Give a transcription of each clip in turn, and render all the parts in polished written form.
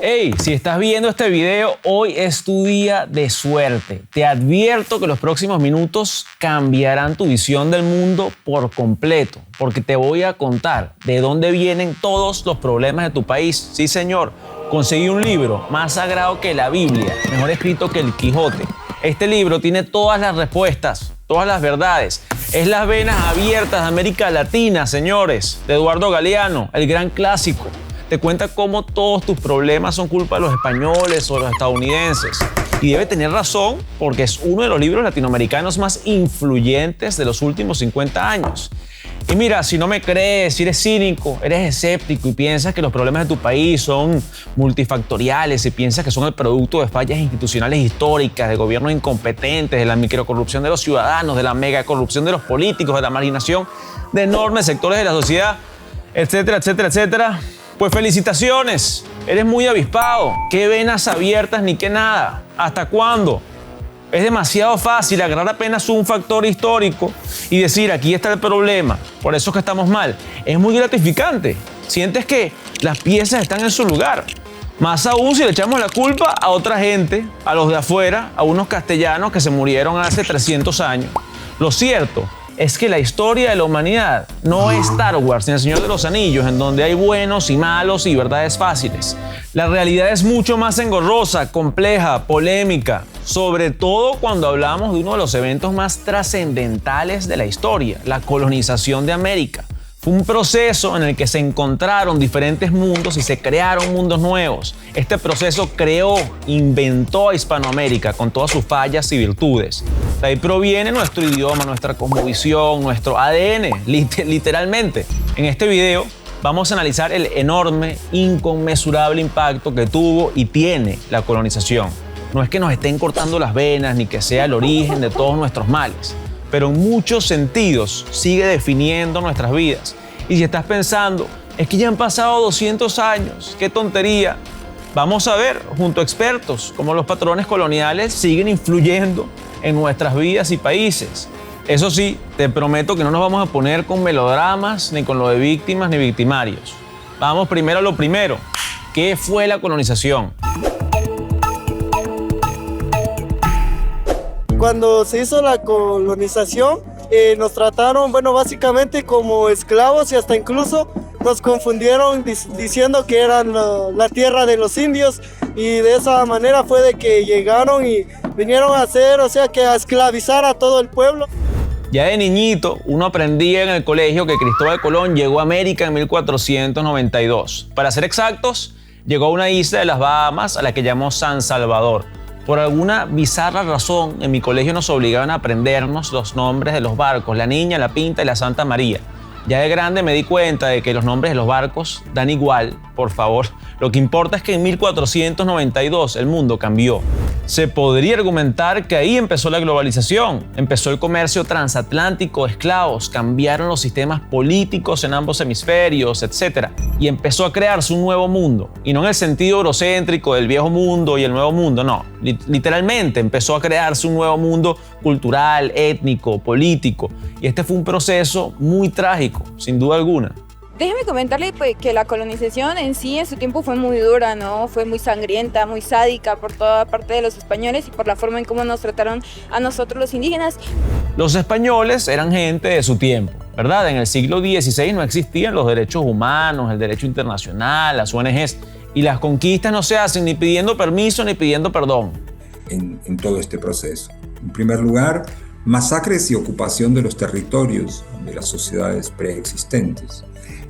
Hey, si estás viendo este video, hoy es tu día de suerte. Te advierto que los próximos minutos cambiarán tu visión del mundo por completo, porque te voy a contar de dónde vienen todos los problemas de tu país. Sí, señor, conseguí un libro más sagrado que la Biblia, mejor escrito que el Quijote. Este libro tiene todas las respuestas, todas las verdades. Es Las venas abiertas de América Latina, señores, de Eduardo Galeano, el gran clásico. Te cuenta cómo todos tus problemas son culpa de los españoles o los estadounidenses. Y debe tener razón porque es uno de los libros latinoamericanos más influyentes de los últimos 50 años. Y mira, si no me crees, si eres cínico, eres escéptico y piensas que los problemas de tu país son multifactoriales y piensas que son el producto de fallas institucionales históricas, de gobiernos incompetentes, de la microcorrupción de los ciudadanos, de la megacorrupción de los políticos, de la marginación de enormes sectores de la sociedad, etcétera, etcétera, etcétera, pues felicitaciones, eres muy avispado. ¿Qué venas abiertas ni qué nada? ¿Hasta cuándo? Es demasiado fácil agarrar apenas un factor histórico y decir, aquí está el problema, por eso es que estamos mal. Es muy gratificante. Sientes que las piezas están en su lugar. Más aún si le echamos la culpa a otra gente, a los de afuera, a unos castellanos que se murieron hace 300 años. Lo cierto es que la historia de la humanidad no es Star Wars ni El Señor de los Anillos, en donde hay buenos y malos y verdades fáciles. La realidad es mucho más engorrosa, compleja, polémica, sobre todo cuando hablamos de uno de los eventos más trascendentales de la historia, la colonización de América. Fue un proceso en el que se encontraron diferentes mundos y se crearon mundos nuevos. Este proceso creó, inventó a Hispanoamérica con todas sus fallas y virtudes. De ahí proviene nuestro idioma, nuestra cosmovisión, nuestro ADN, literalmente. En este video vamos a analizar el enorme, inconmensurable impacto que tuvo y tiene la colonización. No es que nos estén cortando las venas ni que sea el origen de todos nuestros males, pero en muchos sentidos sigue definiendo nuestras vidas. Y si estás pensando, es que ya han pasado 200 años, qué tontería, vamos a ver junto a expertos cómo los patrones coloniales siguen influyendo en nuestras vidas y países. Eso sí, te prometo que no nos vamos a poner con melodramas, ni con lo de víctimas ni victimarios. Vamos primero a lo primero. ¿Qué fue la colonización? Cuando se hizo la colonización, nos trataron, básicamente como esclavos y hasta incluso nos confundieron diciendo que eran la tierra de los indios, y de esa manera fue de que llegaron y vinieron a hacer, a esclavizar a todo el pueblo. Ya de niñito, uno aprendía en el colegio que Cristóbal Colón llegó a América en 1492. Para ser exactos, llegó a una isla de las Bahamas a la que llamó San Salvador. Por alguna bizarra razón, en mi colegio nos obligaban a aprendernos los nombres de los barcos, la Niña, la Pinta y la Santa María. Ya de grande me di cuenta de que los nombres de los barcos dan igual, por favor. Lo que importa es que en 1492 el mundo cambió. Se podría argumentar que ahí empezó la globalización, empezó el comercio transatlántico de esclavos, cambiaron los sistemas políticos en ambos hemisferios, etc. Y empezó a crearse un nuevo mundo. Y no en el sentido eurocéntrico del viejo mundo y el nuevo mundo, no. Literalmente empezó a crearse un nuevo mundo cultural, étnico, político. Y este fue un proceso muy trágico, sin duda alguna. Déjeme comentarle que la colonización en sí en su tiempo fue muy dura, ¿no? Fue muy sangrienta, muy sádica por toda parte de los españoles y por la forma en cómo nos trataron a nosotros los indígenas. Los españoles eran gente de su tiempo, ¿verdad? En el siglo XVI no existían los derechos humanos, el derecho internacional, las ONGs, y las conquistas no se hacen ni pidiendo permiso ni pidiendo perdón. En todo este proceso. En primer lugar, masacres y ocupación de los territorios de las sociedades preexistentes.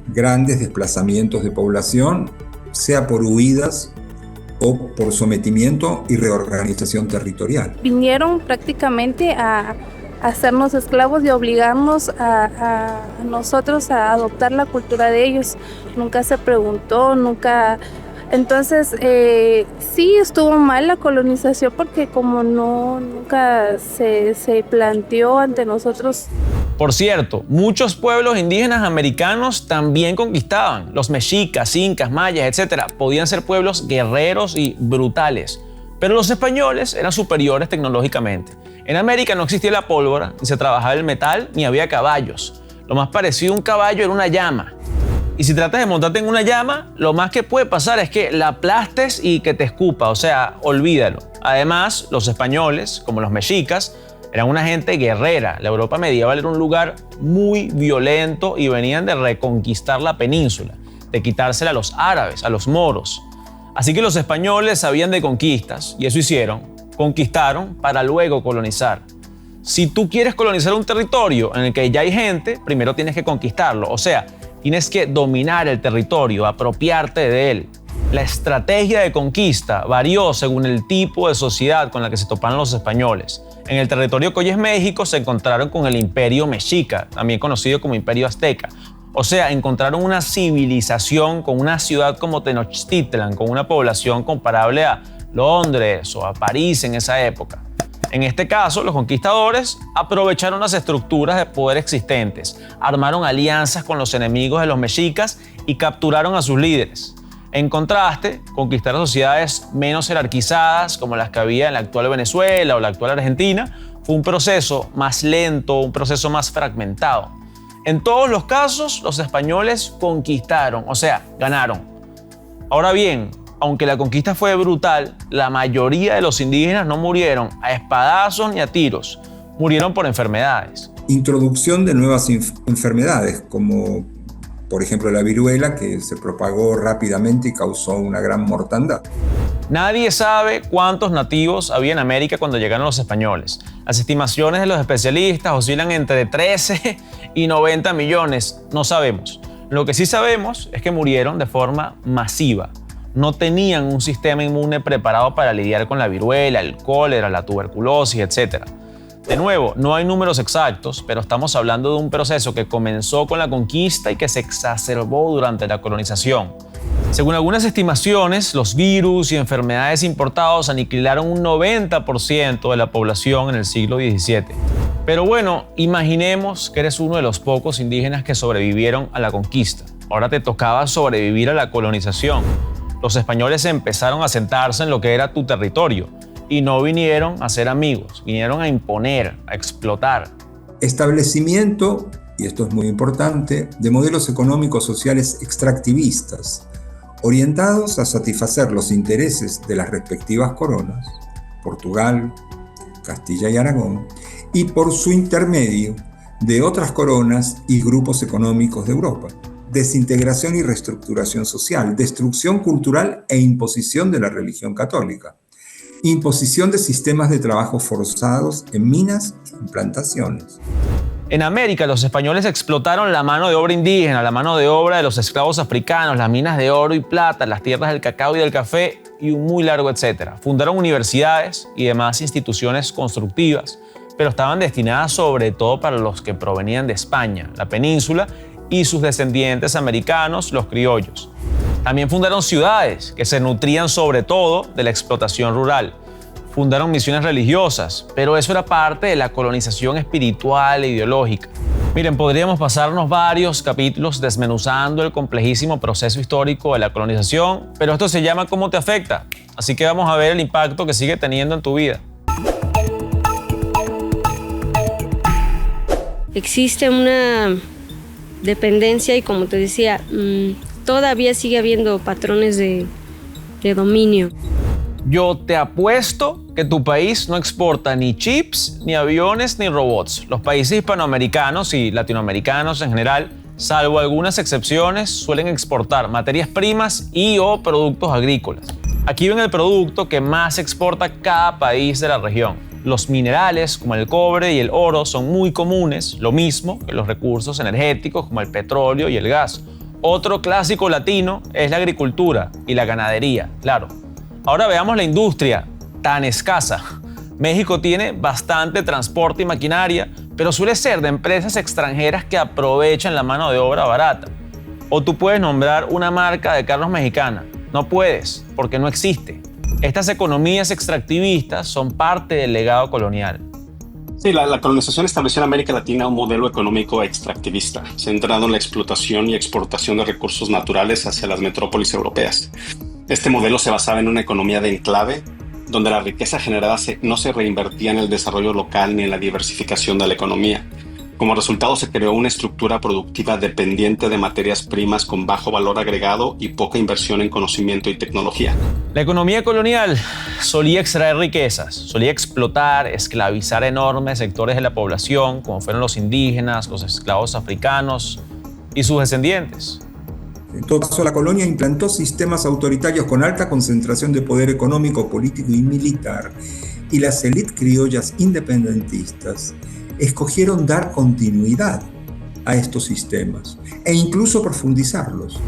Grandes desplazamientos de población, sea por huidas o por sometimiento y reorganización territorial. Vinieron prácticamente a hacernos esclavos y obligarnos a nosotros a adoptar la cultura de ellos. Nunca se preguntó, nunca... Entonces, sí estuvo mal la colonización porque como nunca se planteó ante nosotros. Por cierto, muchos pueblos indígenas americanos también conquistaban. Los mexicas, incas, mayas, etc. podían ser pueblos guerreros y brutales. Pero los españoles eran superiores tecnológicamente. En América no existía la pólvora, ni se trabajaba el metal, ni había caballos. Lo más parecido a un caballo era una llama. Y si tratas de montarte en una llama, lo más que puede pasar es que la aplastes y que te escupa, o sea, olvídalo. Además, los españoles, como los mexicas, eran una gente guerrera. La Europa medieval era un lugar muy violento y venían de reconquistar la península, de quitársela a los árabes, a los moros. Así que los españoles sabían de conquistas y eso hicieron. Conquistaron para luego colonizar. Si tú quieres colonizar un territorio en el que ya hay gente, primero tienes que conquistarlo. O sea, tienes que dominar el territorio, apropiarte de él. La estrategia de conquista varió según el tipo de sociedad con la que se toparon los españoles. En el territorio que hoy es México se encontraron con el Imperio Mexica, también conocido como Imperio Azteca. O sea, encontraron una civilización con una ciudad como Tenochtitlan, con una población comparable a Londres o a París en esa época. En este caso, los conquistadores aprovecharon las estructuras de poder existentes, armaron alianzas con los enemigos de los mexicas y capturaron a sus líderes. En contraste, conquistar sociedades menos jerarquizadas, como las que había en la actual Venezuela o la actual Argentina, fue un proceso más lento, un proceso más fragmentado. En todos los casos, los españoles conquistaron, o sea, ganaron. Ahora bien, aunque la conquista fue brutal, la mayoría de los indígenas no murieron a espadazos ni a tiros, murieron por enfermedades. Introducción de nuevas enfermedades, como por ejemplo la viruela, que se propagó rápidamente y causó una gran mortandad. Nadie sabe cuántos nativos había en América cuando llegaron los españoles. Las estimaciones de los especialistas oscilan entre 13 y 90 millones, no sabemos. Lo que sí sabemos es que murieron de forma masiva. No tenían un sistema inmune preparado para lidiar con la viruela, el cólera, la tuberculosis, etc. De nuevo, no hay números exactos, pero estamos hablando de un proceso que comenzó con la conquista y que se exacerbó durante la colonización. Según algunas estimaciones, los virus y enfermedades importados aniquilaron un 90% de la población en el siglo XVII. Pero bueno, imaginemos que eres uno de los pocos indígenas que sobrevivieron a la conquista. Ahora te tocaba sobrevivir a la colonización. Los españoles empezaron a sentarse en lo que era tu territorio y no vinieron a ser amigos, vinieron a imponer, a explotar. Establecimiento, y esto es muy importante, de modelos económicos sociales extractivistas, orientados a satisfacer los intereses de las respectivas coronas, Portugal, Castilla y Aragón, y por su intermedio de otras coronas y grupos económicos de Europa. Desintegración y reestructuración social, destrucción cultural e imposición de la religión católica, imposición de sistemas de trabajo forzados en minas y plantaciones. En América, los españoles explotaron la mano de obra indígena, la mano de obra de los esclavos africanos, las minas de oro y plata, las tierras del cacao y del café y un muy largo etcétera. Fundaron universidades y demás instituciones constructivas, pero estaban destinadas sobre todo para los que provenían de España, la península, y sus descendientes americanos, los criollos. También fundaron ciudades que se nutrían sobre todo de la explotación rural. Fundaron misiones religiosas, pero eso era parte de la colonización espiritual e ideológica. Miren, podríamos pasarnos varios capítulos desmenuzando el complejísimo proceso histórico de la colonización, pero esto se llama ¿Cómo te afecta? Así que vamos a ver el impacto que sigue teniendo en tu vida. Existe una dependencia y, como te decía, todavía sigue habiendo patrones de dominio. Yo te apuesto que tu país no exporta ni chips, ni aviones, ni robots. Los países hispanoamericanos y latinoamericanos en general, salvo algunas excepciones, suelen exportar materias primas y o productos agrícolas. Aquí ven el producto que más exporta cada país de la región. Los minerales como el cobre y el oro son muy comunes, lo mismo que los recursos energéticos como el petróleo y el gas. Otro clásico latino es la agricultura y la ganadería, claro. Ahora veamos la industria, tan escasa. México tiene bastante transporte y maquinaria, pero suele ser de empresas extranjeras que aprovechan la mano de obra barata. O tú puedes nombrar una marca de carros mexicana. No puedes, porque no existe. Estas economías extractivistas son parte del legado colonial. Sí, la colonización estableció en América Latina un modelo económico extractivista, centrado en la explotación y exportación de recursos naturales hacia las metrópolis europeas. Este modelo se basaba en una economía de enclave, donde la riqueza generada no se reinvertía en el desarrollo local ni en la diversificación de la economía. Como resultado se creó una estructura productiva dependiente de materias primas con bajo valor agregado y poca inversión en conocimiento y tecnología. La economía colonial solía extraer riquezas, solía explotar, esclavizar enormes sectores de la población, como fueron los indígenas, los esclavos africanos y sus descendientes. En todo caso, la colonia implantó sistemas autoritarios con alta concentración de poder económico, político y militar, y las élites criollas independentistas escogieron dar continuidad a estos sistemas e incluso profundizarlos.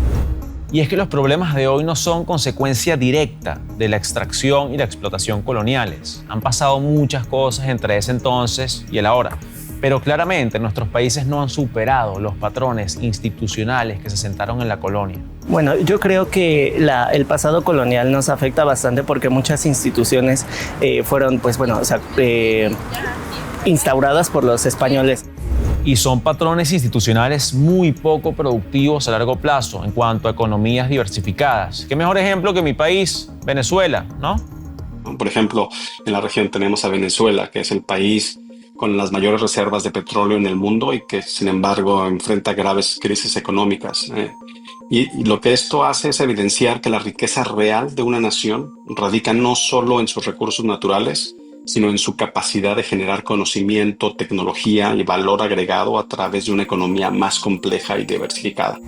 Y es que los problemas de hoy no son consecuencia directa de la extracción y la explotación coloniales. Han pasado muchas cosas entre ese entonces y el ahora, pero claramente nuestros países no han superado los patrones institucionales que se sentaron en la colonia. Bueno, yo creo que el pasado colonial nos afecta bastante porque muchas instituciones fueron, instauradas por los españoles. Y son patrones institucionales muy poco productivos a largo plazo en cuanto a economías diversificadas. ¿Qué mejor ejemplo que mi país, Venezuela, no? Por ejemplo, en la región tenemos a Venezuela, que es el país con las mayores reservas de petróleo en el mundo y que, sin embargo, enfrenta graves crisis económicas. Y lo que esto hace es evidenciar que la riqueza real de una nación radica no solo en sus recursos naturales, sino en su capacidad de generar conocimiento, tecnología y valor agregado a través de una economía más compleja y diversificada.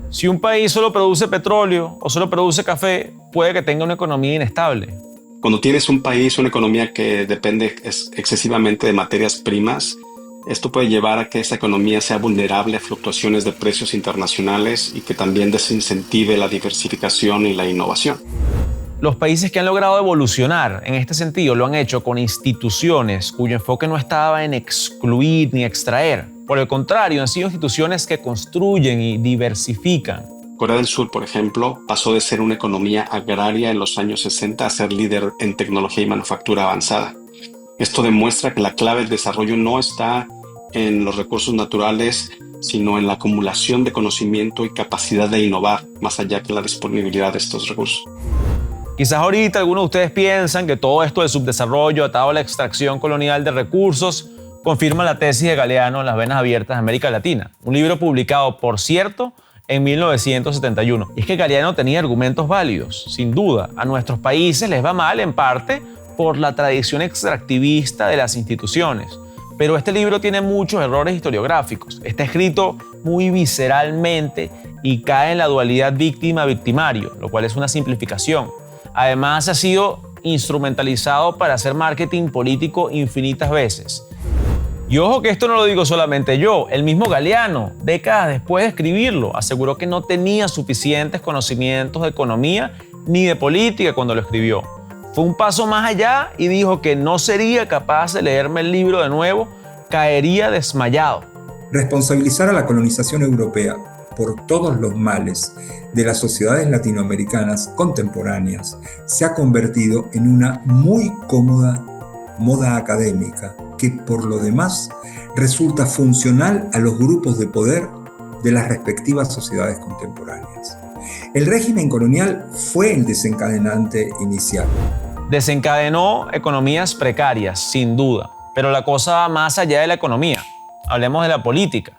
Si un país solo produce petróleo o solo produce café, puede que tenga una economía inestable. Cuando tienes un país, una economía que depende excesivamente de materias primas, esto puede llevar a que esa economía sea vulnerable a fluctuaciones de precios internacionales y que también desincentive la diversificación y la innovación. Los países que han logrado evolucionar en este sentido lo han hecho con instituciones cuyo enfoque no estaba en excluir ni extraer. Por el contrario, han sido instituciones que construyen y diversifican. Corea del Sur, por ejemplo, pasó de ser una economía agraria en los años 60 a ser líder en tecnología y manufactura avanzada. Esto demuestra que la clave del desarrollo no está en los recursos naturales, sino en la acumulación de conocimiento y capacidad de innovar, más allá que la disponibilidad de estos recursos. Quizás ahorita algunos de ustedes piensan que todo esto del subdesarrollo atado a la extracción colonial de recursos confirma la tesis de Galeano en Las venas abiertas de América Latina, un libro publicado, por cierto, en 1971. Y es que Galeano tenía argumentos válidos. Sin duda, a nuestros países les va mal en parte por la tradición extractivista de las instituciones. Pero este libro tiene muchos errores historiográficos. Está escrito muy visceralmente y cae en la dualidad víctima-victimario, lo cual es una simplificación. Además, ha sido instrumentalizado para hacer marketing político infinitas veces. Y ojo que esto no lo digo solamente yo, el mismo Galeano, décadas después de escribirlo, aseguró que no tenía suficientes conocimientos de economía ni de política cuando lo escribió. Fue un paso más allá y dijo que no sería capaz de leerme el libro de nuevo, caería desmayado. Responsabilizar a la colonización europea por todos los males de las sociedades latinoamericanas contemporáneas se ha convertido en una muy cómoda moda académica que por lo demás resulta funcional a los grupos de poder de las respectivas sociedades contemporáneas. El régimen colonial fue el desencadenante inicial. Desencadenó economías precarias, sin duda, pero la cosa va más allá de la economía. Hablemos de la política.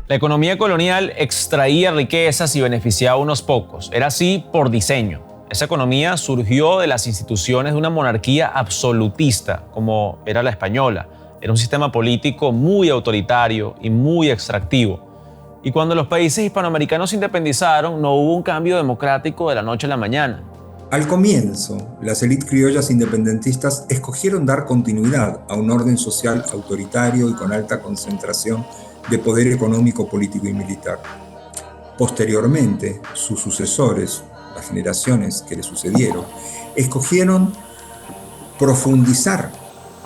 La economía colonial extraía riquezas y beneficiaba a unos pocos. Era así por diseño. Esa economía surgió de las instituciones de una monarquía absolutista, como era la española. Era un sistema político muy autoritario y muy extractivo. Y cuando los países hispanoamericanos se independizaron, no hubo un cambio democrático de la noche a la mañana. Al comienzo, las élites criollas independentistas escogieron dar continuidad a un orden social autoritario y con alta concentración de poder económico, político y militar. Posteriormente, sus sucesores, las generaciones que le sucedieron, escogieron profundizar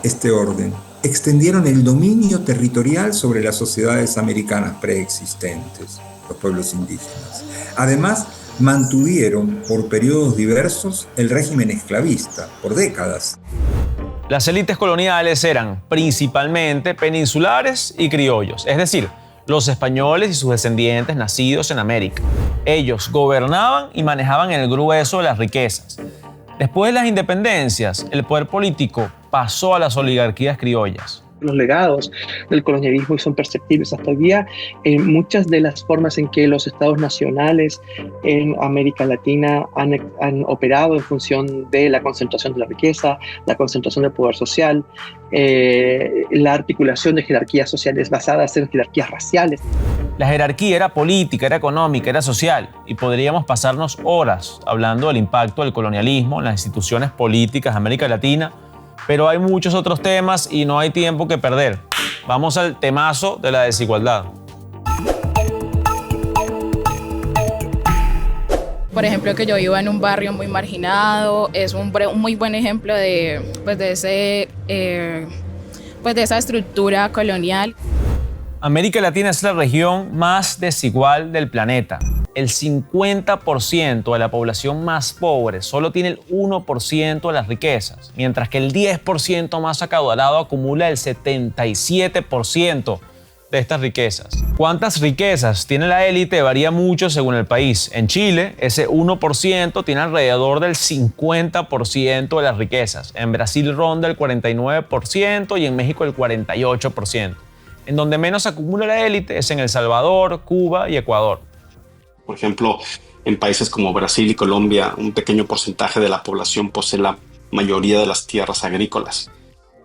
este orden, extendieron el dominio territorial sobre las sociedades americanas preexistentes, los pueblos indígenas. Además, mantuvieron por periodos diversos el régimen esclavista, por décadas. Las élites coloniales eran principalmente peninsulares y criollos, es decir, los españoles y sus descendientes nacidos en América. Ellos gobernaban y manejaban el grueso de las riquezas. Después de las independencias, el poder político pasó a las oligarquías criollas. Los legados del colonialismo son perceptibles hasta hoy día en muchas de las formas en que los estados nacionales en América Latina han operado en función de la concentración de la riqueza, la concentración del poder social, la articulación de jerarquías sociales basadas en jerarquías raciales. La jerarquía era política, era económica, era social, y podríamos pasarnos horas hablando del impacto del colonialismo en las instituciones políticas de América Latina, pero hay muchos otros temas y no hay tiempo que perder. Vamos al temazo de la desigualdad. Por ejemplo, que yo vivo en un barrio muy marginado, es un muy buen ejemplo de esa estructura colonial. América Latina es la región más desigual del planeta. El 50% de la población más pobre solo tiene el 1% de las riquezas, mientras que el 10% más acaudalado acumula el 77% de estas riquezas. ¿Cuántas riquezas tiene la élite? Varía mucho según el país. En Chile, ese 1% tiene alrededor del 50% de las riquezas. En Brasil ronda el 49% y en México el 48%. En donde menos acumula la élite es en El Salvador, Cuba y Ecuador. Por ejemplo, en países como Brasil y Colombia, un pequeño porcentaje de la población posee la mayoría de las tierras agrícolas.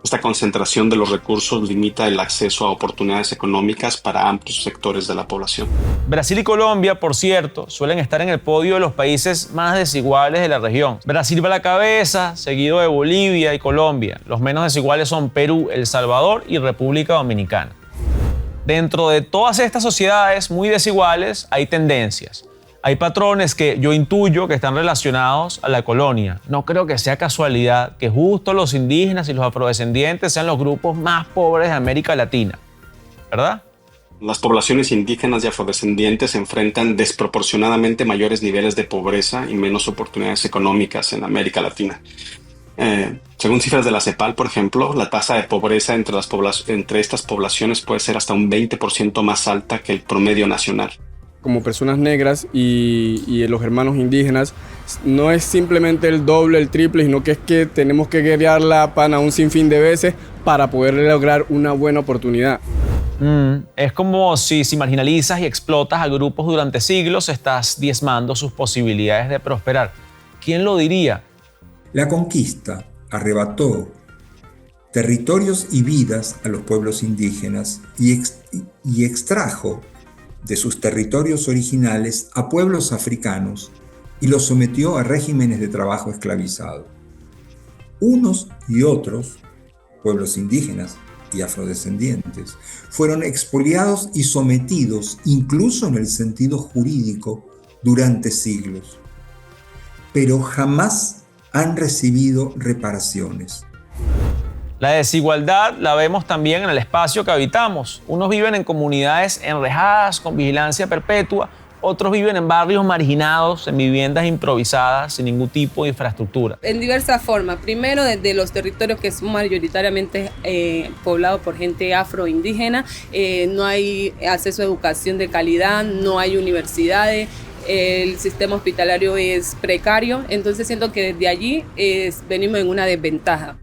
Esta concentración de los recursos limita el acceso a oportunidades económicas para amplios sectores de la población. Brasil y Colombia, por cierto, suelen estar en el podio de los países más desiguales de la región. Brasil va a la cabeza, seguido de Bolivia y Colombia. Los menos desiguales son Perú, El Salvador y República Dominicana. Dentro de todas estas sociedades muy desiguales hay tendencias. Hay patrones que yo intuyo que están relacionados a la colonia. No creo que sea casualidad que justo los indígenas y los afrodescendientes sean los grupos más pobres de América Latina, ¿verdad? Las poblaciones indígenas y afrodescendientes enfrentan desproporcionadamente mayores niveles de pobreza y menos oportunidades económicas en América Latina. Según cifras de la CEPAL, por ejemplo, la tasa de pobreza entre estas poblaciones puede ser hasta un 20% más alta que el promedio nacional. Como personas negras y los hermanos indígenas, no es simplemente el doble, el triple, sino que es que tenemos que guerrear la pana un sinfín de veces para poder lograr una buena oportunidad. Es como si marginalizas y explotas a grupos durante siglos, estás diezmando sus posibilidades de prosperar. ¿Quién lo diría? La conquista arrebató territorios y vidas a los pueblos indígenas y extrajo de sus territorios originales a pueblos africanos y los sometió a regímenes de trabajo esclavizado. Unos y otros, pueblos indígenas y afrodescendientes, fueron expoliados y sometidos, incluso en el sentido jurídico, durante siglos, pero jamás han recibido reparaciones. La desigualdad la vemos también en el espacio que habitamos. Unos viven en comunidades enrejadas con vigilancia perpetua, otros viven en barrios marginados, en viviendas improvisadas, sin ningún tipo de infraestructura. En diversas formas. Primero, desde los territorios que son mayoritariamente poblados por gente afroindígena, no hay acceso a educación de calidad, no hay universidades, el sistema hospitalario es precario, entonces siento que desde allí venimos en una desventaja.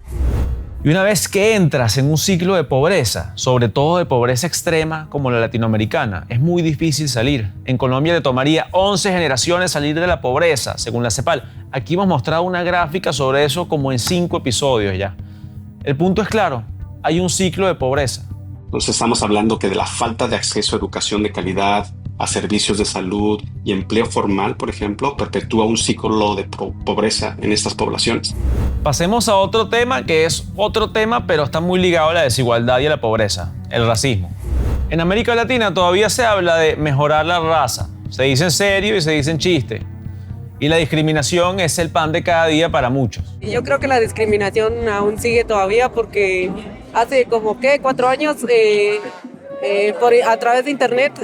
Y una vez que entras en un ciclo de pobreza, sobre todo de pobreza extrema como la latinoamericana, es muy difícil salir. En Colombia le tomaría 11 generaciones salir de la pobreza, según la CEPAL. Aquí hemos mostrado una gráfica sobre eso como en 5 episodios ya. El punto es claro, hay un ciclo de pobreza. Entonces estamos hablando que de la falta de acceso a educación de calidad, a servicios de salud y empleo formal, por ejemplo, perpetúa un ciclo de pobreza en estas poblaciones. Pasemos a otro tema que es otro tema, pero está muy ligado a la desigualdad y a la pobreza, el racismo. En América Latina todavía se habla de mejorar la raza. Se dice en serio y se dice en chiste. Y la discriminación es el pan de cada día para muchos. Yo creo que la discriminación aún sigue todavía porque hace como 4 años a través de internet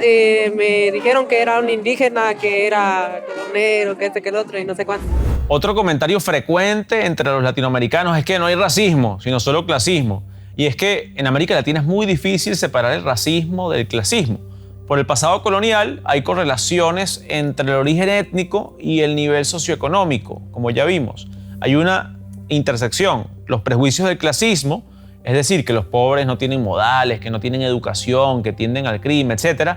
me dijeron que era un indígena, que era colonero, que el otro y no sé cuánto. Otro comentario frecuente entre los latinoamericanos es que no hay racismo, sino solo clasismo. Y es que en América Latina es muy difícil separar el racismo del clasismo. Por el pasado colonial hay correlaciones entre el origen étnico y el nivel socioeconómico, como ya vimos. hay una intersección. Los prejuicios del clasismo, es decir, que los pobres no tienen modales, que no tienen educación, que tienden al crimen, etc.,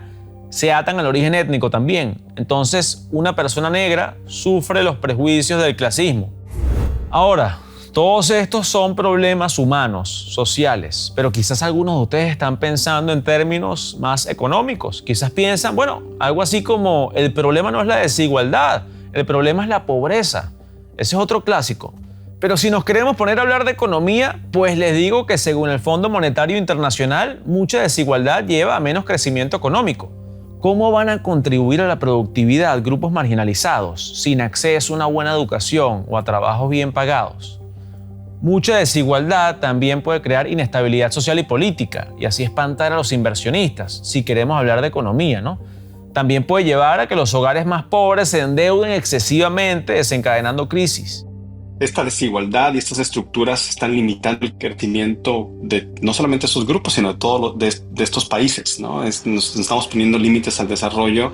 se atan al origen étnico también. Entonces, una persona negra sufre los prejuicios del clasismo. Ahora, todos estos son problemas humanos, sociales, pero quizás algunos de ustedes están pensando en términos más económicos. Quizás piensan, bueno, algo así como el problema no es la desigualdad, el problema es la pobreza. Ese es otro clásico. Pero si nos queremos poner a hablar de economía, pues les digo que según el Fondo Monetario Internacional, mucha desigualdad lleva a menos crecimiento económico. ¿Cómo van a contribuir a la productividad grupos marginalizados sin acceso a una buena educación o a trabajos bien pagados? Mucha desigualdad también puede crear inestabilidad social y política y así espantar a los inversionistas, si queremos hablar de economía, ¿no? También puede llevar a que los hogares más pobres se endeuden excesivamente, desencadenando crisis. Esta desigualdad y estas estructuras están limitando el crecimiento de no solamente esos grupos, sino de todos de estos países, ¿no? Nos estamos poniendo límites al desarrollo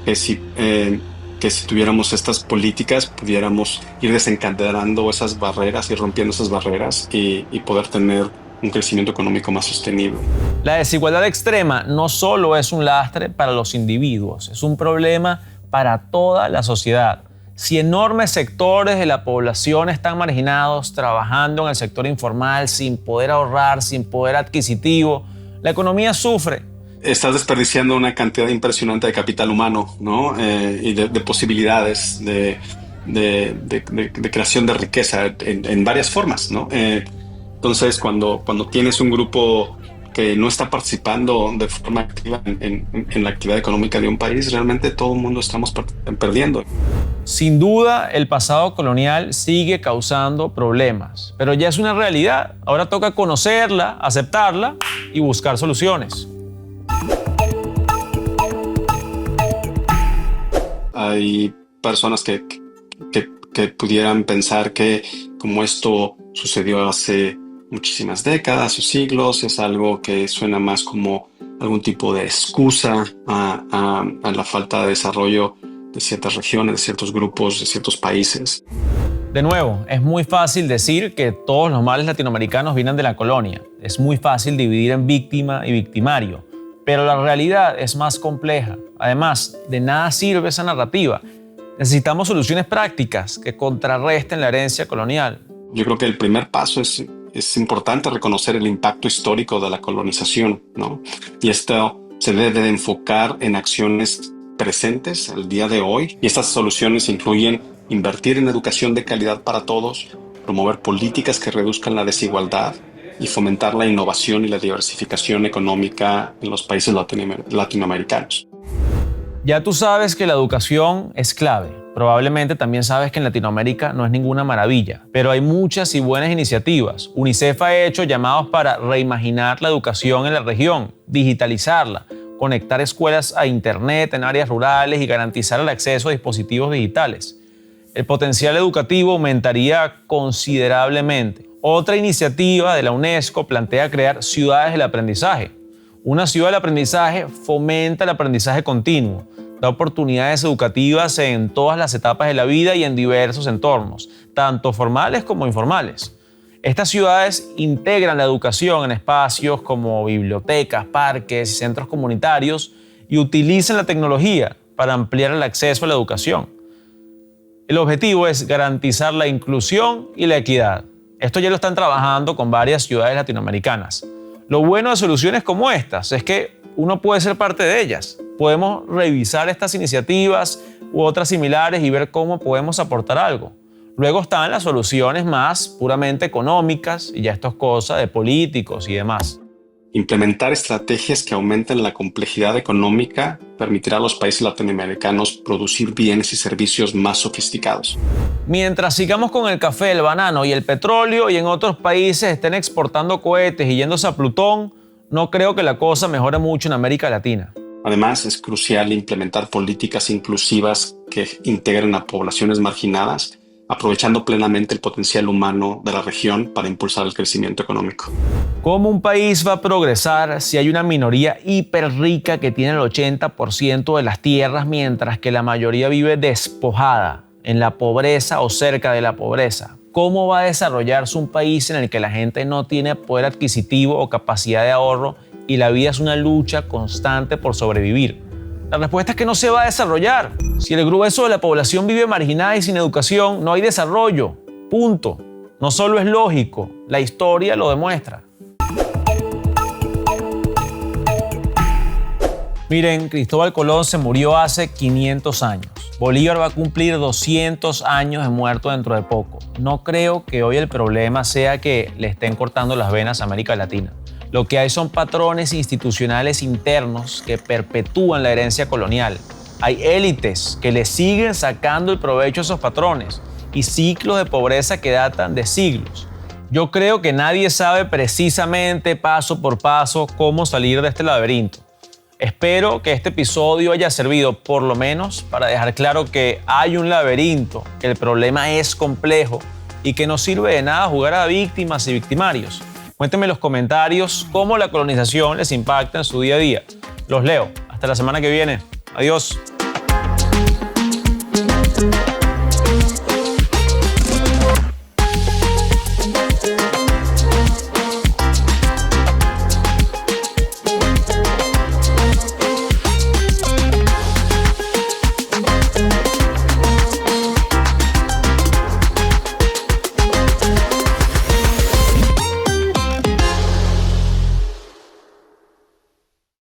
que si tuviéramos estas políticas pudiéramos ir desencadenando esas barreras y rompiendo esas barreras y poder tener un crecimiento económico más sostenible. La desigualdad extrema no solo es un lastre para los individuos, es un problema para toda la sociedad. Si enormes sectores de la población están marginados, trabajando en el sector informal, sin poder ahorrar, sin poder adquisitivo, la economía sufre. Estás desperdiciando una cantidad impresionante de capital humano, ¿no? Y de posibilidades de creación de riqueza en varias formas, ¿no? Entonces, cuando tienes un grupo que no está participando de forma activa en la actividad económica de un país, realmente todo el mundo estamos perdiendo. Sin duda, el pasado colonial sigue causando problemas, pero ya es una realidad. Ahora toca conocerla, aceptarla y buscar soluciones. Hay personas que pudieran pensar que como esto sucedió hace muchísimas décadas o siglos, es algo que suena más como algún tipo de excusa a la falta de desarrollo de ciertas regiones, de ciertos grupos, de ciertos países. De nuevo, es muy fácil decir que todos los males latinoamericanos vienen de la colonia. Es muy fácil dividir en víctima y victimario. Pero la realidad es más compleja. Además, de nada sirve esa narrativa. Necesitamos soluciones prácticas que contrarresten la herencia colonial. Yo creo que el primer paso es importante reconocer el impacto histórico de la colonización, ¿no? Y esto se debe de enfocar en acciones presentes al día de hoy. Y estas soluciones incluyen invertir en educación de calidad para todos, promover políticas que reduzcan la desigualdad y fomentar la innovación y la diversificación económica en los países latinoamericanos. Ya tú sabes que la educación es clave. Probablemente también sabes que en Latinoamérica no es ninguna maravilla, pero hay muchas y buenas iniciativas. UNICEF ha hecho llamados para reimaginar la educación en la región, digitalizarla, conectar escuelas a Internet en áreas rurales y garantizar el acceso a dispositivos digitales. El potencial educativo aumentaría considerablemente. Otra iniciativa de la UNESCO plantea crear ciudades del aprendizaje. Una ciudad del aprendizaje fomenta el aprendizaje continuo, da oportunidades educativas en todas las etapas de la vida y en diversos entornos, tanto formales como informales. Estas ciudades integran la educación en espacios como bibliotecas, parques y centros comunitarios y utilizan la tecnología para ampliar el acceso a la educación. El objetivo es garantizar la inclusión y la equidad. Esto ya lo están trabajando con varias ciudades latinoamericanas. Lo bueno de soluciones como estas es que uno puede ser parte de ellas. Podemos revisar estas iniciativas u otras similares y ver cómo podemos aportar algo. Luego están las soluciones más puramente económicas y ya esto es cosa de políticos y demás. Implementar estrategias que aumenten la complejidad económica permitirá a los países latinoamericanos producir bienes y servicios más sofisticados. Mientras sigamos con el café, el banano y el petróleo y en otros países estén exportando cohetes y yéndose a Plutón, no creo que la cosa mejore mucho en América Latina. Además, es crucial implementar políticas inclusivas que integren a poblaciones marginadas, aprovechando plenamente el potencial humano de la región para impulsar el crecimiento económico. ¿Cómo un país va a progresar si hay una minoría hiperrica que tiene el 80% de las tierras, mientras que la mayoría vive despojada, en la pobreza o cerca de la pobreza? ¿Cómo va a desarrollarse un país en el que la gente no tiene poder adquisitivo o capacidad de ahorro y la vida es una lucha constante por sobrevivir? La respuesta es que no se va a desarrollar. Si el grueso de la población vive marginada y sin educación, no hay desarrollo. Punto. No solo es lógico, la historia lo demuestra. Miren, Cristóbal Colón se murió hace 500 años. Bolívar va a cumplir 200 años de muerto dentro de poco. No creo que hoy el problema sea que le estén cortando las venas a América Latina. Lo que hay son patrones institucionales internos que perpetúan la herencia colonial. Hay élites que le siguen sacando el provecho a esos patrones y ciclos de pobreza que datan de siglos. Yo creo que nadie sabe precisamente paso por paso cómo salir de este laberinto. Espero que este episodio haya servido por lo menos para dejar claro que hay un laberinto, que el problema es complejo y que no sirve de nada jugar a víctimas y victimarios. Cuéntenme en los comentarios cómo la colonización les impacta en su día a día. Los leo. Hasta la semana que viene. Adiós.